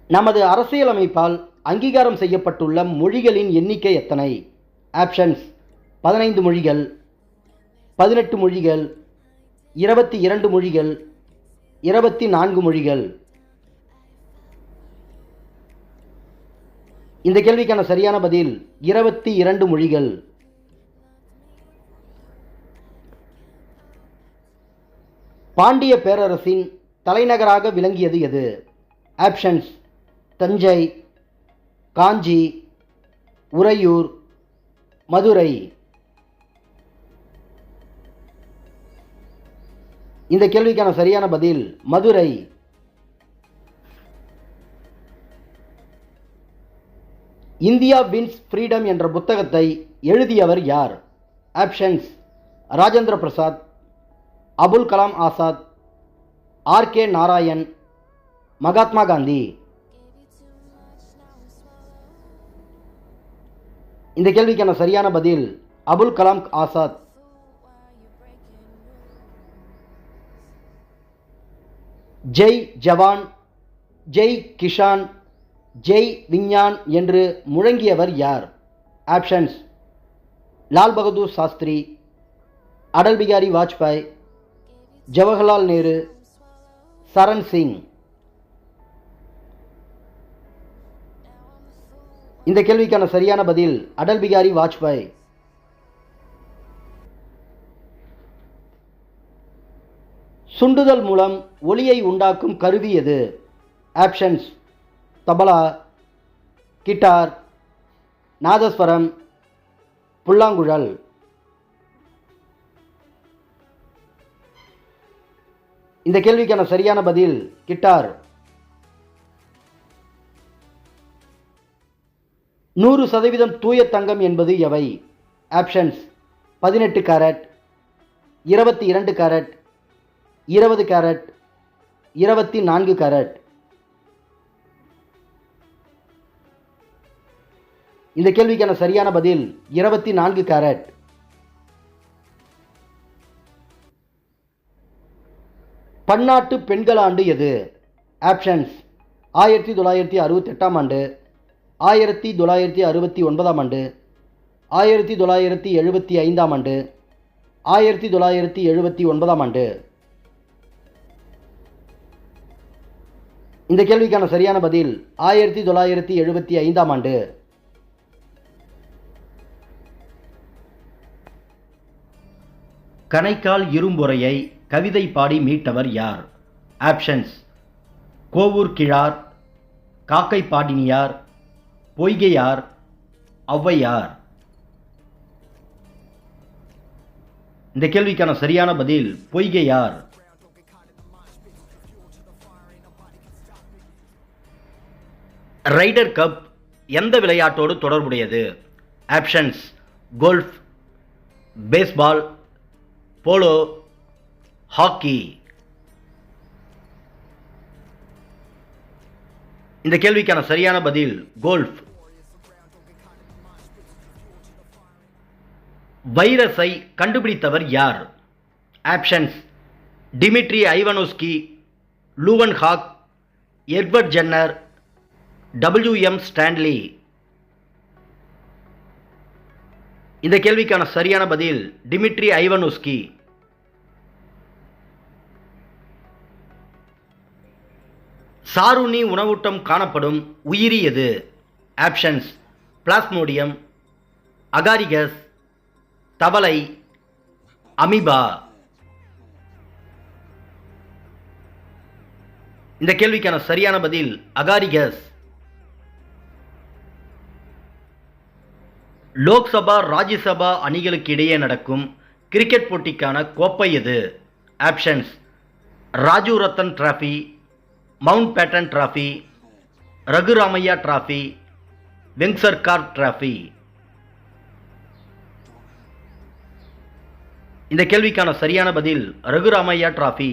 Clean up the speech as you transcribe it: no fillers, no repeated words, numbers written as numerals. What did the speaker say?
நமது அரசியலமைப்பால் அங்கீகாரம் செய்யப்பட்டுள்ள மொழிகளின் எண்ணிக்கை எத்தனை? ஆப்ஷன்ஸ்: 15 மொழிகள், 18 மொழிகள், 22 மொழிகள், 24 மொழிகள். இந்த கேள்விக்கான சரியான பதில் 22 மொழிகள். பாண்டிய பேரரசின் தலைநகராக விளங்கியது எது? ஆப்ஷன்ஸ்: தஞ்சை, காஞ்சி, உறையூர், மதுரை. இந்த கேள்விக்கான சரியான பதில் மதுரை. இந்தியா வின்ஸ் ஃப்ரீடம் என்ற புத்தகத்தை எழுதியவர் யார்? ஆப்ஷன்ஸ்: ராஜேந்திர பிரசாத், அபுல் கலாம் ஆசாத், ஆர்.கே. நாராயண், மகாத்மா காந்தி. இந்த கேள்விக்கான சரியான பதில் அபுல் கலாம் ஆசாத். ஜெய் ஜவான், ஜெய் கிஷான், ஜெய் விஞ்ஞான் என்று முழங்கியவர் யார்? ஆப்ஷன்ஸ்: லால் பகதூர் சாஸ்திரி, அடல் பிகாரி வாஜ்பாய், ஜவஹர்லால் நேரு, சரண் சிங். இந்த கேள்விக்கான சரியான பதில் அடல் பிகாரி வாஜ்பாய். சுண்டுதல் மூலம் ஒலியை உண்டாக்கும் கருவி எது? ஆப்ஷன்ஸ்: தபலா, கிட்டார், நாதஸ்வரம், புல்லாங்குழல். இந்த கேள்விக்கான சரியான பதில் கிட்டார். 100% தூய தங்கம் என்பது எவை? Options: 18 carrot, 22 carrot, 20 carrot, 24 carrot. இந்த கேள்விக்கான சரியான பதில் 24 கேரட். பன்னாட்டு பெண்கள் ஆண்டு எது? ஆப்ஷன்ஸ்: 1968ஆம் ஆண்டு, 1969ஆம் ஆண்டு, 1975ஆம் ஆண்டு, 1979ஆம் ஆண்டு. இந்த கேள்விக்கான சரியான பதில் 1975ஆம் ஆண்டு. கணைக்கால் இரும்பொறையை கவிதை பாடி மீட்டவர் யார்? ஆப்ஷன்ஸ்: கோவூர் கிழார், காக்கை பாடினியார், பொய்கையார், ஔவையார். இந்த கேள்விக்கான சரியான பதில் பொய்கையார். ரைடர் கப் எந்த விளையாட்டோடு தொடர்புடையது? Options: golf, baseball, polo, hockey. இந்த கேள்விக்கான சரியான பதில் கோல்ஃப். வைரஸை கண்டுபிடித்தவர் யார்? Options: Dmitri Ivanovsky, Leeuwenhoek, Edward Jenner, W M. Stanley. இந்த கேள்விக்கான சரியான பதில் டிமிட்ரி ஐவனோஸ்கி. சாருணி உணவூட்டம் காணப்படும் உயிரி எது? ஆப்ஷன்ஸ்: பிளாஸ்மோடியம், அகாரிகஸ், தவளை, அமீபா. இந்த கேள்விக்கான சரியான பதில் அகாரிகஸ். லோக்சபா, ராஜ்யசபா அணிகளுக்கு இடையே நடக்கும் கிரிக்கெட் போட்டிக்கான கோப்பை எது? Options: Rajiv Rattan trophy, Mountbatten trophy, Raghuramaiah trophy, Vengsarkar trophy. இந்த கேள்விக்கான சரியான பதில் ரகுராமையா டிராஃபி.